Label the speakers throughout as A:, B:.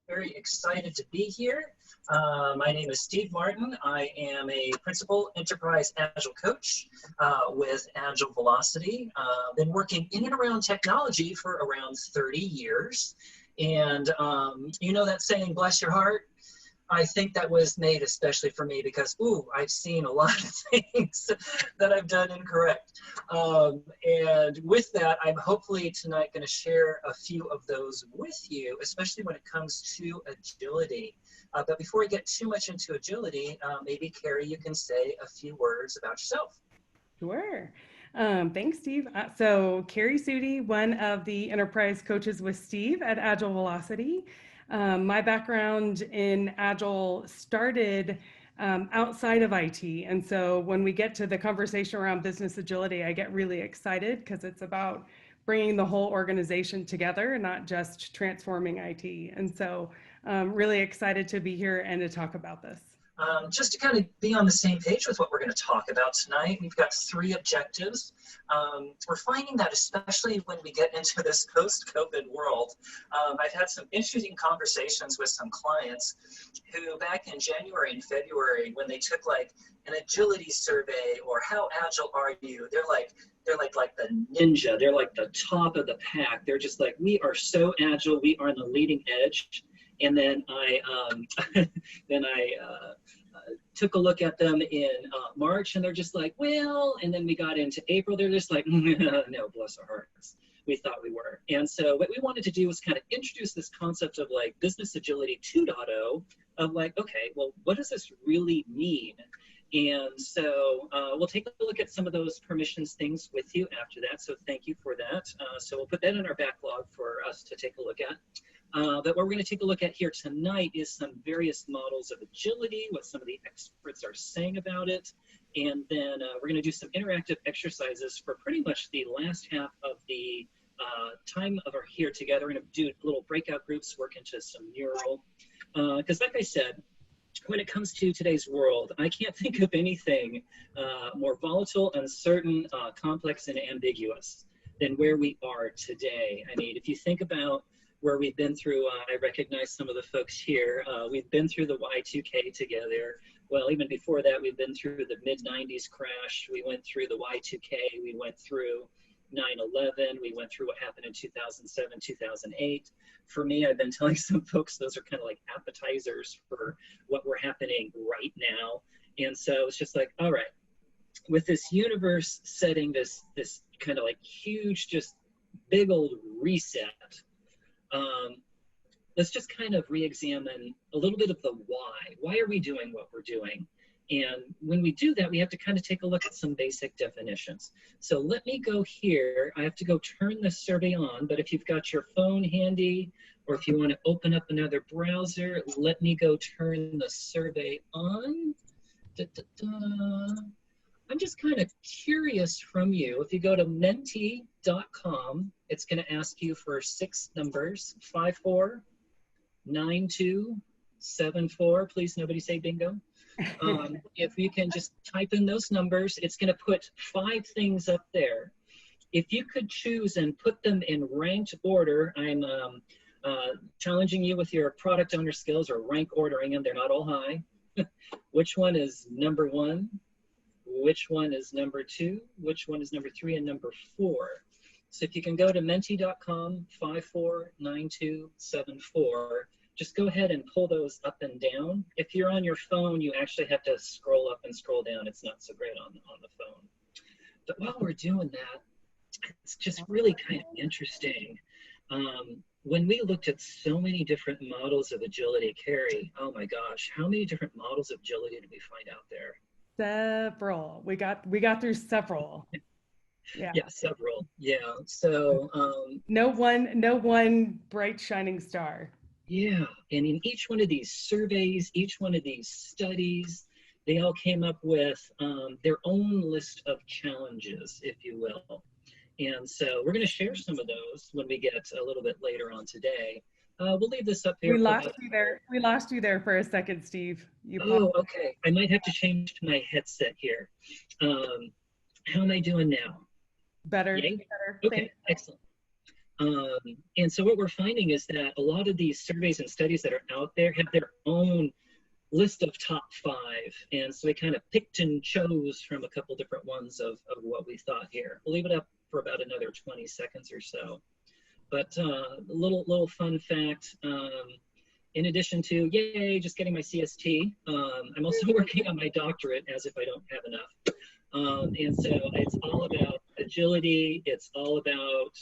A: Very excited to be here. My name is Steve Martin. I am a Principal Enterprise Agile Coach with Agile Velocity. Been working in and around technology for around 30 years. And you know that saying, bless your heart? I think that was made especially for me because, I've seen a lot of things that I've done incorrect. And with that, I'm hopefully tonight going to share a few of those with you, especially when it comes to agility. But before we get too much into agility, maybe Carrie, you can say a few words about yourself.
B: Sure. Thanks, Steve. So Carrie Sudi, one of the enterprise coaches with Steve at Agile Velocity. My background in Agile started outside of IT. And so when we get to the conversation around business agility, I get really excited because it's about bringing the whole organization together, not just transforming IT. And so really excited to be here and to talk about this.
A: Just to kind of be on the same page with what we're going to talk about tonight, we've got 3 objectives. We're finding that especially when we get into this post-COVID world, I've had some interesting conversations with some clients who back in January and February, when they took like an agility survey or how agile are you, they're like the ninja. They're like the top of the pack. They're just like, we are so agile. We are on the leading edge. And then I took a look at them in March, and they're just like, well, and then we got into April, they're just like, no, bless our hearts. We thought we were. And so what we wanted to do was kind of introduce this concept of like business agility 2.0 of like, okay, well, what does this really mean? And so we'll take a look at some of those permissions things with you after that. So thank you for that. So we'll put that in our backlog for us to take a look at. But what we're going to take a look at here tonight is some various models of agility, what some of the experts are saying about it. And then we're going to do some interactive exercises for pretty much the last half of the time of our here together. We're going to do little breakout groups, work into some mural. Because like I said, when it comes to today's world, I can't think of anything more volatile, uncertain, complex, and ambiguous than where we are today. I mean, if you think about where we've been through, I recognize some of the folks here. We've been through the Y2K together. Well, even before that, we've been through the mid-90s crash. We went through the Y2K. We went through 9/11. We went through what happened in 2007, 2008. For me, I've been telling some folks those are kind of like appetizers for what we're happening right now. And so it's just like, all right, with this universe setting this kind of like huge, just big old reset, let's just kind of re-examine a little bit of the why. Why are we doing what we're doing? And when we do that, we have to kind of take a look at some basic definitions. So let me go here. I have to go turn the survey on, but if you've got your phone handy, or if you want to open up another browser, let me go turn the survey on. I'm just kind of curious from you. If you go to menteecom, it's going to ask you for 6 numbers, 549274. Please, nobody say bingo. If you can just type in those numbers, it's going to put 5 things up there. If you could choose and put them in ranked order, I'm challenging you with your product owner skills or rank ordering them. They're not all high. Which one is number 1? Which one is number 2? Which one is number 3 and number 4? So if you can go to menti.com 549274, just go ahead and pull those up and down. If you're on your phone, you actually have to scroll up and scroll down. It's not so great on the phone. But while we're doing that, it's just really kind of interesting. When we looked at so many different models of agility, Carrie, oh my gosh, how many different models of agility did we find out there?
B: Several. We got through several.
A: Yeah, several. Yeah. So
B: no one bright shining star.
A: Yeah, and in each one of these surveys, each one of these studies, they all came up with their own list of challenges, if you will. And so we're going to share some of those when we get a little bit later on today. We'll leave this up here.
B: We lost you there for a second, Steve.
A: Okay. I might have to change my headset here. How am I doing now?
B: Better.
A: Okay, excellent. And so what we're finding is that a lot of these surveys and studies that are out there have their own list of top 5. And so we kind of picked and chose from a couple different ones of what we thought here. We'll leave it up for about another 20 seconds or so. But a little fun fact, in addition to, yay, just getting my CST, I'm also working on my doctorate as if I don't have enough. And so it's all about agility. It's all about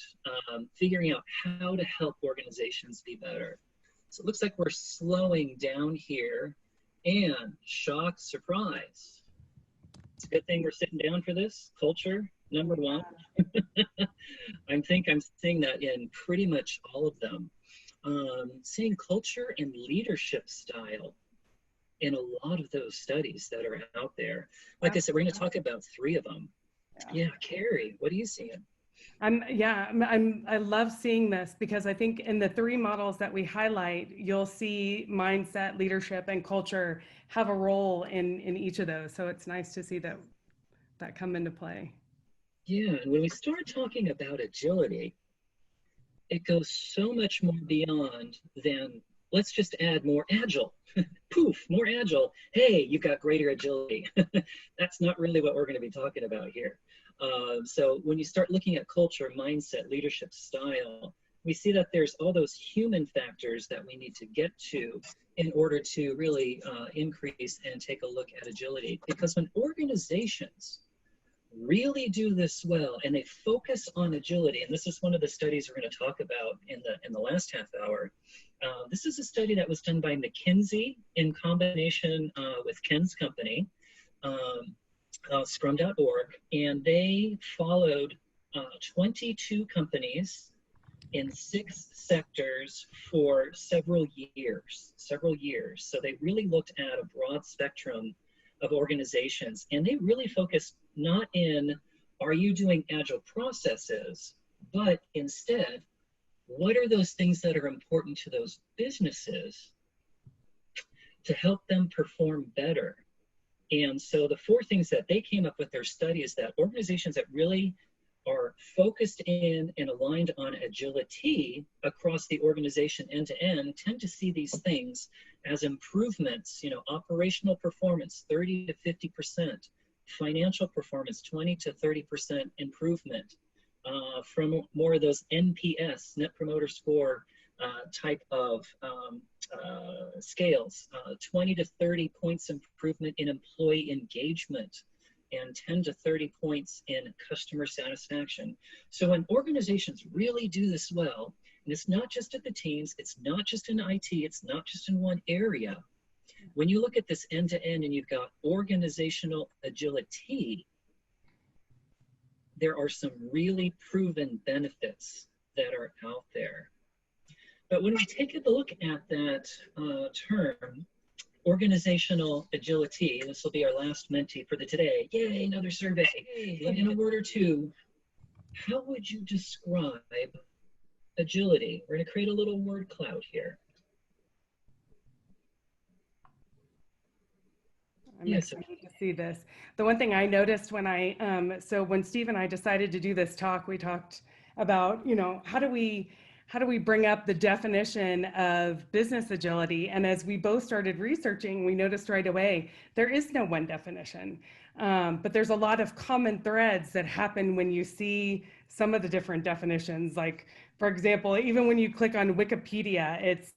A: figuring out how to help organizations be better. So it looks like we're slowing down here, and shock, surprise. It's a good thing we're sitting down for this. Culture, number 1. I think I'm seeing that in pretty much all of them. Seeing culture and leadership style in a lot of those studies that are out there. Like I said, we're going to talk about 3 of them. Yeah, Carrie, what are you seeing?
B: I love seeing this, because I think in the 3 models that we highlight, you'll see mindset, leadership, and culture have a role in each of those. So it's nice to see that come into play.
A: Yeah, and when we start talking about agility, it goes so much more beyond than let's just add more agile. Poof, more agile. Hey, you've got greater agility. That's not really what we're going to be talking about here. So when you start looking at culture, mindset, leadership style, we see that there's all those human factors that we need to get to in order to really increase and take a look at agility. Because when organizations really do this well and they focus on agility, and this is one of the studies we're going to talk about in the last half hour. This is a study that was done by McKinsey in combination with Ken's company, Scrum.org, and they followed 22 companies in 6 sectors for several years. So they really looked at a broad spectrum of organizations, and they really focused not in, are you doing agile processes, but instead, what are those things that are important to those businesses to help them perform better? And so the 4 things that they came up with their study is that organizations that really are focused in and aligned on agility across the organization end to end tend to see these things as improvements, operational performance, 30 to 50%, financial performance, 20 to 30% improvement, from more of those NPS, Net Promoter Score type of scales, 20 to 30 points improvement in employee engagement, and 10 to 30 points in customer satisfaction. So when organizations really do this well, and it's not just at the teams, it's not just in IT, it's not just in one area. When you look at this end to end and you've got organizational agility, there are some really proven benefits that are out there. But when we take a look at that term, organizational agility, this will be our last Menti for the today. Yay, another survey. In a word or 2, how would you describe agility? We're going to create a little word cloud here.
B: I'm excited to see this. The one thing I noticed when when Steve and I decided to do this talk, we talked about, how do we bring up the definition of business agility? And as we both started researching, we noticed right away, there is no one definition. But there's a lot of common threads that happen when you see some of the different definitions. Like, for example, even when you click on Wikipedia, it's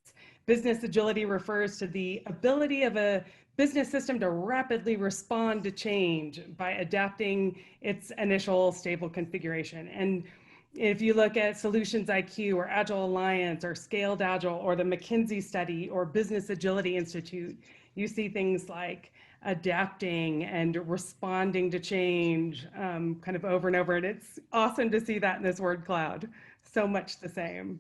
B: business agility refers to the ability of a business system to rapidly respond to change by adapting its initial stable configuration. And if you look at Solutions IQ or Agile Alliance or Scaled Agile or the McKinsey study or Business Agility Institute, you see things like adapting and responding to change kind of over and over. And it's awesome to see that in this word cloud. So much the same.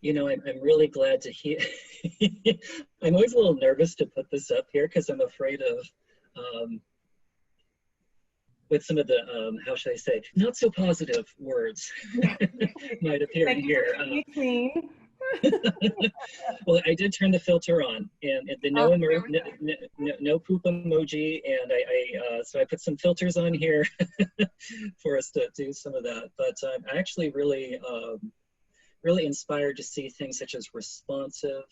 A: I'm really glad to hear. I'm always a little nervous to put this up here because I'm afraid of with some of the, how should I say, not so positive words might appear in here. Well, I did turn the filter on, and the
B: Oh,
A: no poop emoji, and so I put some filters on here for us to do some of that. But I'm actually really inspired to see things such as responsive,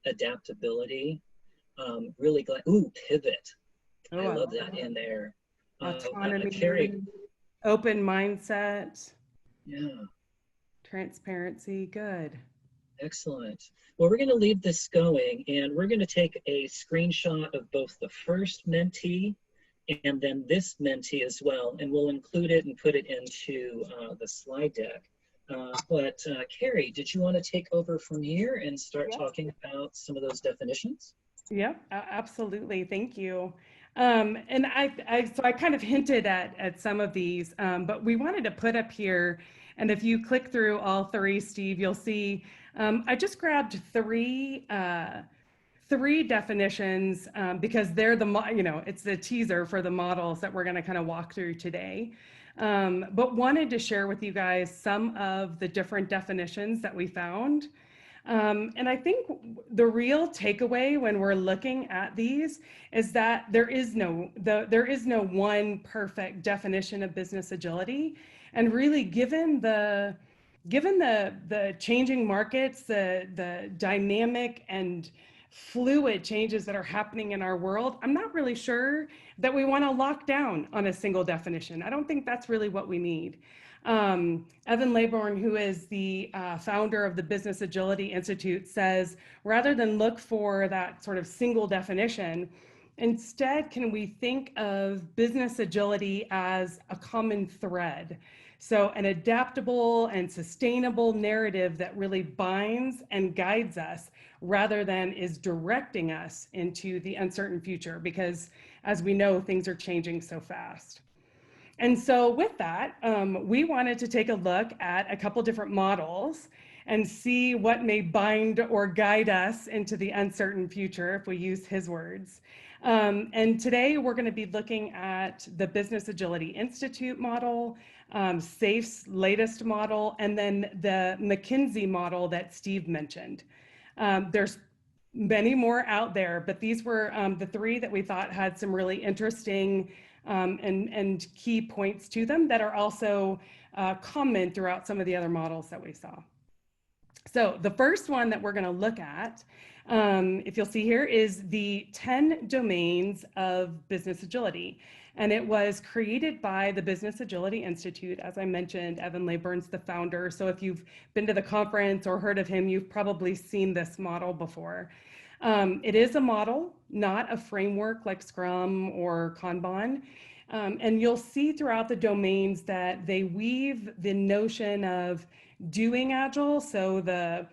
A: adaptability. Really glad. Ooh, pivot.
B: oh,
A: I love that in there.
B: autonomy,
A: Carrie.
B: open mindset,
A: Yeah.
B: transparency. Good.
A: Excellent. Well, we're going to leave this going, and we're going to take a screenshot of both the first mentee and then this mentee as well, and we'll include it and put it into the slide deck. But Carrie, did you want to take over from here and start talking about some of those definitions?
B: Yeah, absolutely. Thank you. And so I kind of hinted at some of these, but we wanted to put up here, and if you click through all three, Steve, you'll see I just grabbed three definitions because they're it's the teaser for the models that we're going to kind of walk through today. But wanted to share with you guys some of the different definitions that we found. And I think the real takeaway when we're looking at these is that there is no one perfect definition of business agility. And really, given the changing markets, the dynamic and fluid changes that are happening in our world, I'm not really sure that we want to lock down on a single definition. I don't think that's really what we need. Evan Laybourne, who is the founder of the Business Agility Institute, says, rather than look for that sort of single definition, instead, can we think of business agility as a common thread? So an adaptable and sustainable narrative that really binds and guides us rather than is directing us into the uncertain future, because as we know, things are changing so fast. And so with that, we wanted to take a look at a couple different models and see what may bind or guide us into the uncertain future, if we use his words. And today we're going to be looking at the Business Agility Institute model, SAFE's latest model, and then the McKinsey model that Steve mentioned. There's many more out there, but these were the three that we thought had some really interesting and key points to them that are also common throughout some of the other models that we saw. So the first one that we're going to look at, if you'll see here, is the 10 domains of business agility. And it was created by the Business Agility Institute. As I mentioned, Evan Laybourne's the founder. So if you've been to the conference or heard of him, you've probably seen this model before. It is a model, not a framework like Scrum or Kanban. And you'll see throughout the domains that they weave the notion of doing Agile, so the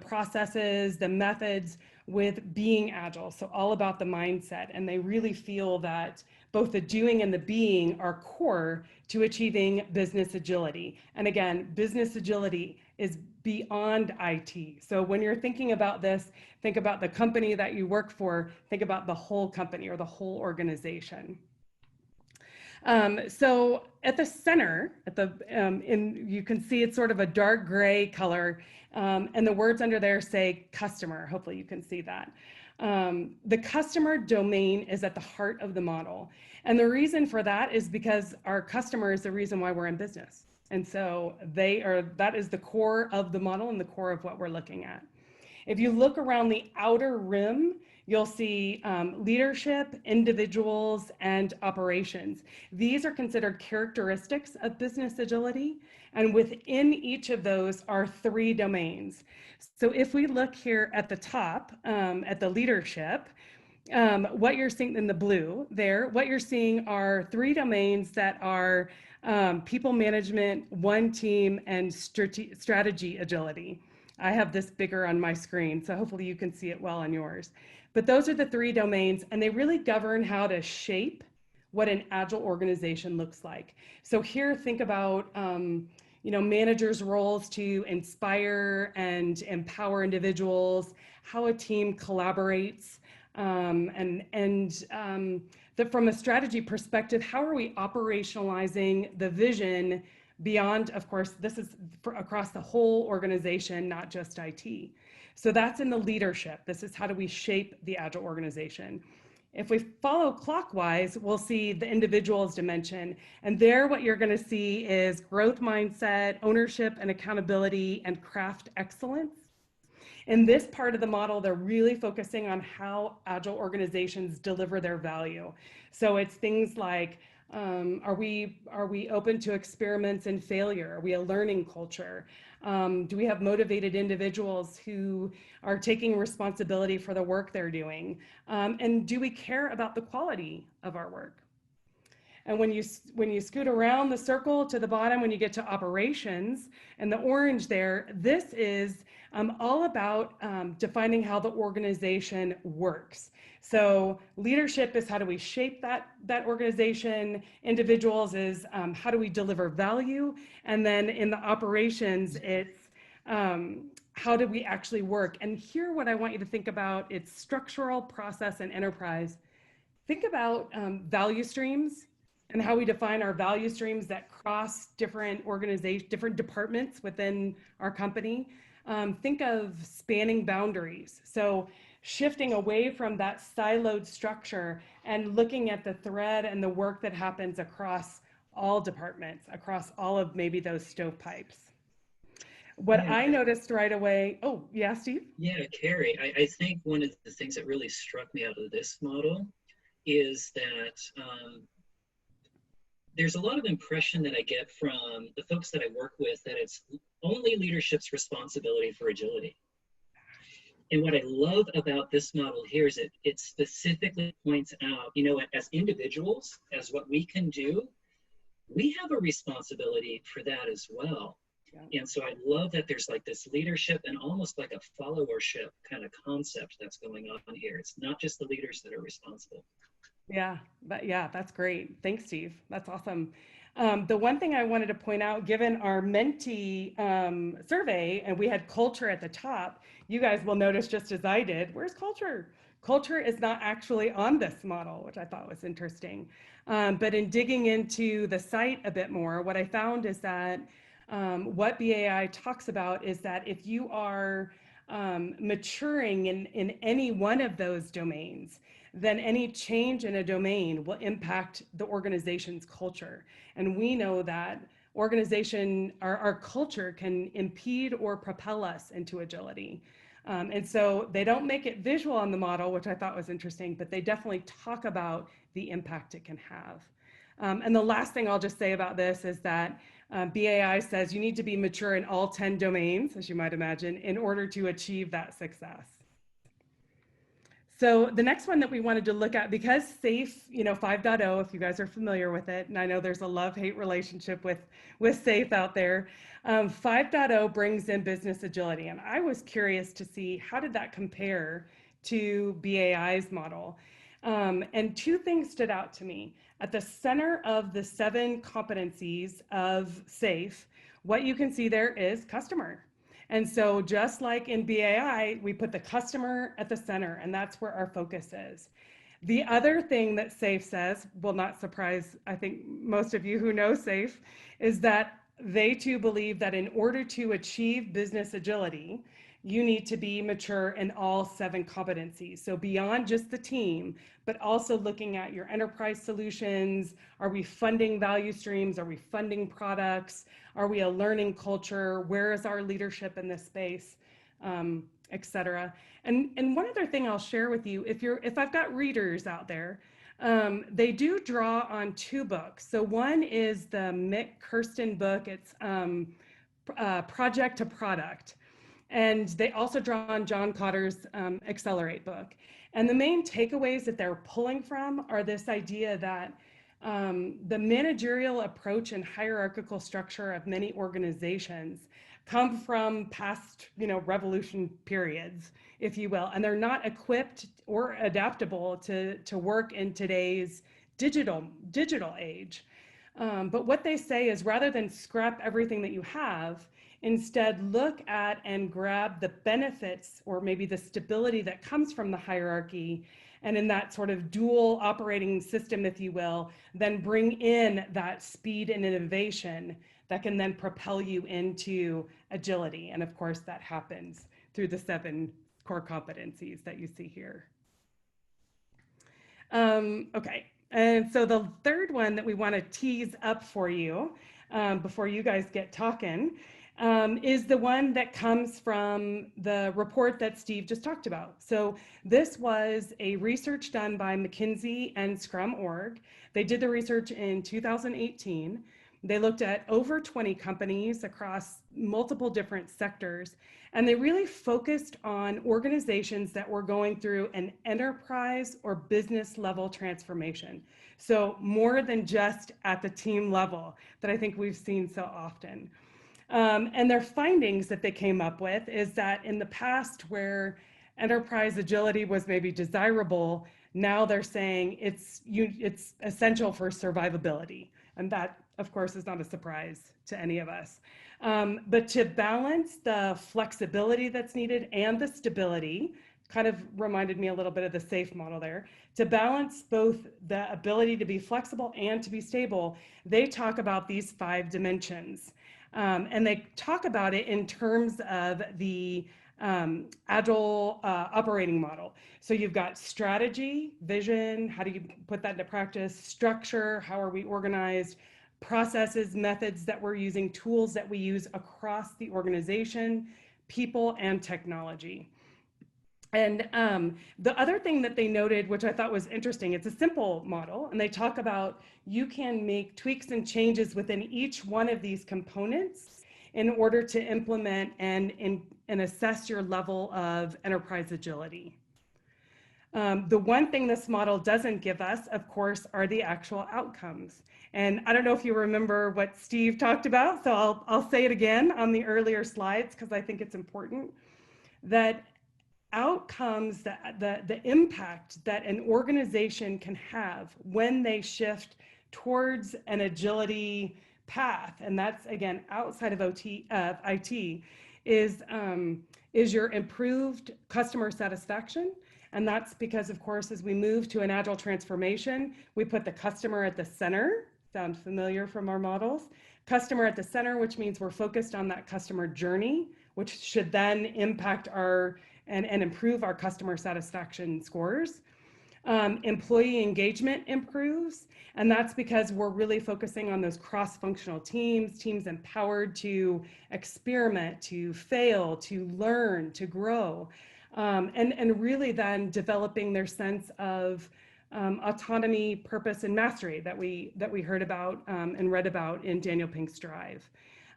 B: processes, the methods, with being Agile, so all about the mindset. And they really feel that both the doing and the being are core to achieving business agility. And again, business agility is beyond IT. So when you're thinking about this, think about the company that you work for, think about the whole company or the whole organization. So at the center, you can see it's sort of a dark gray color, and the words under there say customer. Hopefully you can see that. The customer domain is at the heart of the model. And the reason for that is because our customer is the reason why we're in business. And so that is the core of the model and the core of what we're looking at. If you look around the outer rim, you'll see leadership, individuals, and operations. These are considered characteristics of business agility. And within each of those are 3 domains. So if we look here at the top, at the leadership, what you're seeing in the blue there, what you're seeing are 3 domains that are people management, one team, and strategy agility. I have this bigger on my screen, so hopefully you can see it well on yours. But those are the 3 domains, and they really govern how to shape what an agile organization looks like. So here, think about managers' roles to inspire and empower individuals, how a team collaborates, that from a strategy perspective, how are we operationalizing the vision beyond, of course, this is across the whole organization, not just IT. So that's in the leadership. This is how do we shape the Agile organization. If we follow clockwise, we'll see the individual's dimension. And there, what you're going to see is growth mindset, ownership and accountability, and craft excellence. In this part of the model, they're really focusing on how Agile organizations deliver their value. So it's things like, are we open to experiments and failure? Are we a learning culture? Do we have motivated individuals who are taking responsibility for the work they're doing? And do we care about the quality of our work? And when you scoot around the circle to the bottom, when you get to operations and the orange there, this is all about defining how the organization works. So leadership is how do we shape that organization. Individuals is how do we deliver value. And then in the operations, it's how do we actually work. And here what I want you to think about, it's structural, process, and enterprise. Think about value streams and how we define our value streams that cross different organizations, different departments within our company. Think of spanning boundaries. So shifting away from that siloed structure and looking at the thread and the work that happens across all departments, across all of maybe those stovepipes. What I noticed right away, oh, yeah, Steve?
A: Yeah, Carrie, I think one of the things that really struck me out of this model is that there's a lot of impression that I get from the folks that I work with that it's only leadership's responsibility for agility. And what I love about this model here is it specifically points out, you know, as individuals, as what we can do, we have a responsibility for that as well. Yeah. And so I love that there's like this leadership and almost like a followership kind of concept that's going on here. It's not just the leaders that are responsible.
B: Yeah, that's great. Thanks, Steve. That's awesome. The one thing I wanted to point out, given our Mentee survey, and we had culture at the top, you guys will notice just as I did, where's culture? Culture is not actually on this model, which I thought was interesting. But in digging into the site a bit more, what I found is that what BAI talks about is that if you are maturing in any one of those domains, then any change in a domain will impact the organization's culture. And we know that our culture can impede or propel us into agility. And so they don't make it visual on the model, which I thought was interesting, but they definitely talk about the impact it can have. And the last thing I'll just say about this is that BAI says you need to be mature in all 10 domains, as you might imagine, in order to achieve that success. So the next one that we wanted to look at, because SAFE, 5.0, if you guys are familiar with it, and I know there's a love-hate relationship with SAFE out there, 5.0 brings in business agility. And I was curious to see how did that compare to BAI's model. And two things stood out to me. At the center of the 7 competencies of SAFE, what you can see there is customer. And so just like in BAI, we put the customer at the center, and that's where our focus is. The other thing that SAFE says, will not surprise, I think, most of you who know SAFE, is that they too believe that in order to achieve business agility, you need to be mature in all 7 competencies. So beyond just the team, but also looking at your enterprise solutions. Are we funding value streams? Are we funding products? Are we a learning culture? Where is our leadership in this space, et cetera? And one other thing I'll share with you, if I've got readers out there, they do draw on 2 books. So one is the Mick Kirsten book. It's Project to Product. And they also draw on John Cotter's Accelerate book. And the main takeaways that they're pulling from are this idea that the managerial approach and hierarchical structure of many organizations come from past, revolution periods, if you will, and they're not equipped or adaptable to work in today's digital age. But what they say is rather than scrap everything that you have, instead look at and grab the benefits or maybe the stability that comes from the hierarchy, and in that sort of dual operating system, if you will, then bring in that speed and innovation that can then propel you into agility. And of course, that happens through the 7 core competencies that you see here. Okay, and so the third one that we want to tease up for you before you guys get talking is the one that comes from the report that Steve just talked about. So this was a research done by McKinsey and Scrum.org. They did the research in 2018. They looked at over 20 companies across multiple different sectors, and they really focused on organizations that were going through an enterprise or business level transformation. So more than just at the team level that I think we've seen so often. And their findings that they came up with is that in the past where enterprise agility was maybe desirable, now they're saying it's essential for survivability. And that, of course, is not a surprise to any of us. But to balance the flexibility that's needed and the stability, kind of reminded me a little bit of the SAFe model there, to balance both the ability to be flexible and to be stable, they talk about these 5 dimensions. And they talk about it in terms of the agile operating model. So you've got strategy, vision, how do you put that into practice, structure, how are we organized, processes, methods that we're using, tools that we use across the organization, people, and technology. And the other thing that they noted, which I thought was interesting, it's a simple model, and they talk about you can make tweaks and changes within each one of these components in order to implement and assess your level of enterprise agility. The one thing this model doesn't give us, of course, are the actual outcomes. And I don't know if you remember what Steve talked about, so I'll say it again on the earlier slides because I think it's important, that outcomes, the impact that an organization can have when they shift towards an agility path, and that's again outside of IT, is your improved customer satisfaction. And that's because, of course, as we move to an agile transformation, we put the customer at the center. Sound familiar from our models? Customer at the center, which means we're focused on that customer journey, which should then impact our and improve our customer satisfaction scores. Employee engagement improves, and that's because we're really focusing on those cross-functional teams empowered to experiment, to fail, to learn, to grow, and really then developing their sense of autonomy, purpose, and mastery that we heard about and read about in Daniel Pink's Drive.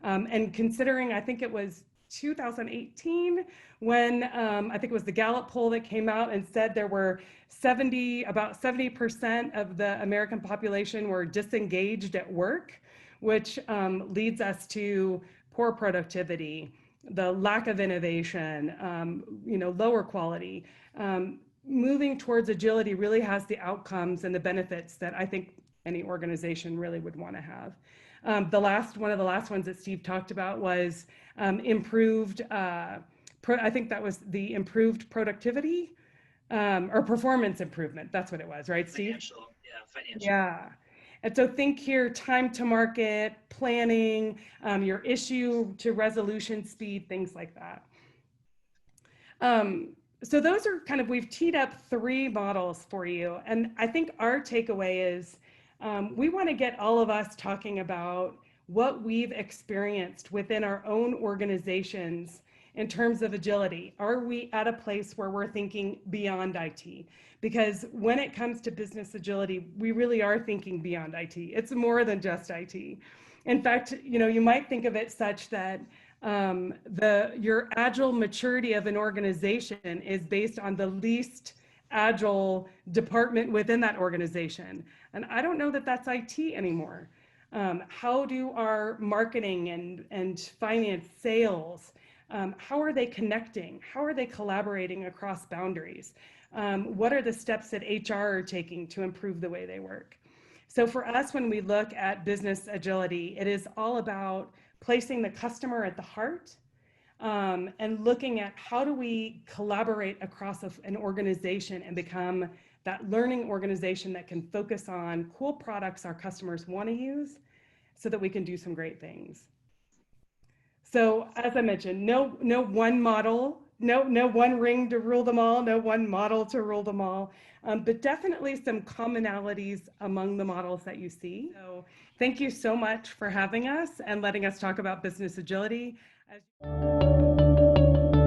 B: And considering, I think it was 2018 when I think it was the Gallup poll that came out and said there were about 70% of the American population were disengaged at work, which leads us to poor productivity, the lack of innovation, lower quality. Moving towards agility really has the outcomes and the benefits that I think any organization really would want to have. One of the last ones that Steve talked about was improved, I think that was the improved productivity or performance improvement. That's what it was, right, Steve?
A: Financial.
B: Yeah. And so think here, time to market, planning, your issue to resolution speed, things like that. So those are kind of, we've teed up 3 models for you. And I think our takeaway is we want to get all of us talking about what we've experienced within our own organizations in terms of agility. Are we at a place where we're thinking beyond IT? Because when it comes to business agility, we really are thinking beyond IT. It's more than just IT. In fact, you might think of it such that your agile maturity of an organization is based on the least agile department within that organization. And I don't know that that's IT anymore. How do our marketing and finance, sales, how are they connecting? How are they collaborating across boundaries? What are the steps that HR are taking to improve the way they work? So for us, when we look at business agility, it is all about placing the customer at the heart and looking at how do we collaborate across an organization and become that learning organization that can focus on cool products our customers want to use, so that we can do some great things. So as I mentioned, no one model, no one ring to rule them all, no one model to rule them all, but definitely some commonalities among the models that you see. So thank you so much for having us and letting us talk about business agility.